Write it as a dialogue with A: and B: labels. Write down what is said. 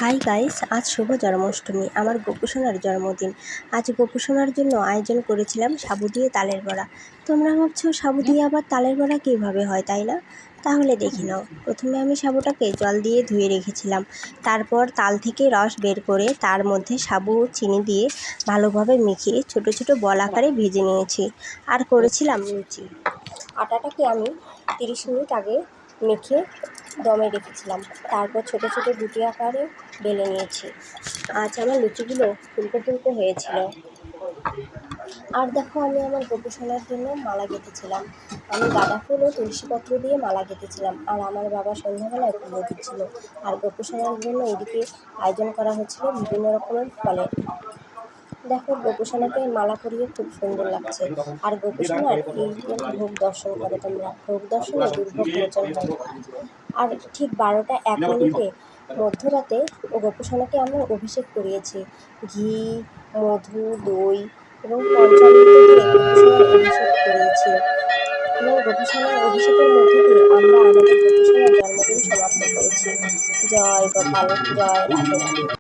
A: Hi guys, আজ শুভ জন্মাষ্টমী। আমার গোপুসোনার জন্মদিন। আজ গোপুসোনার জন্য আয়োজন করেছিলাম সাবু দিয়ে তালের বড়া। তোমরা ভাবছো সাবু দিয়ে আবার তালের বড়া কীভাবে হয়, তাই না? তাহলে দেখে নাও। প্রথমে আমি সাবুটাকে জল দিয়ে ধুয়ে রেখেছিলাম। তারপর তাল থেকে রস বের করে তার মধ্যে সাবু ও চিনি দিয়ে ভালোভাবে মিশিয়ে ছোট ছোট বল আকারে ভেজে নিয়েছি। আর করেছিলাম লুচি। আটাটাকে আমি 30 মিনিট আগে মেখে দমে রেখেছিলাম। তারপর ছোট ছোট গুটি আকারে বেলে নিয়েছি। আজ আমার লুচিগুলো ফুলকো ফুলকো হয়েছিল। আর দেখো, আমি আমার গোপুসোনার জন্য মালা গেঁথেছিলাম। আমি গাঁদা ফুল ও তুলসীপত্র দিয়ে মালা গেঁথেছিলাম। আর আমার বাবা সন্ধ্যাবেলায় পুজো দিচ্ছিল। আর গোপুসোনার জন্য এদিকে আয়োজন করা হচ্ছিল বিভিন্ন রকমের ফলের। দেখো, গোপুসোনাকে মালা পরিয়ে খুব সুন্দর লাগছে। আর গোপুসোনার এই ভোগ দর্শন করো তোমরা। ভোগ দর্শনে দুর্ভোগ মোচন হয়। আর ঠিক 12টা 1 মিনিটে মধ্যরাতে গোপুসোনাকে আমরা অভিষেক করিয়েছি। ঘি, মধু, দই এবং পঞ্চামৃত দিয়ে গোপুসোনার অভিষেক করিয়েছি। এবং গোপুসোনার অভিষেকের মধ্য দিয়ে আমরা আমাদের গোপুসোনার জন্মদিন সমাপ্ত করেছি। জয় গোপাল, জয় রাধে রাধে।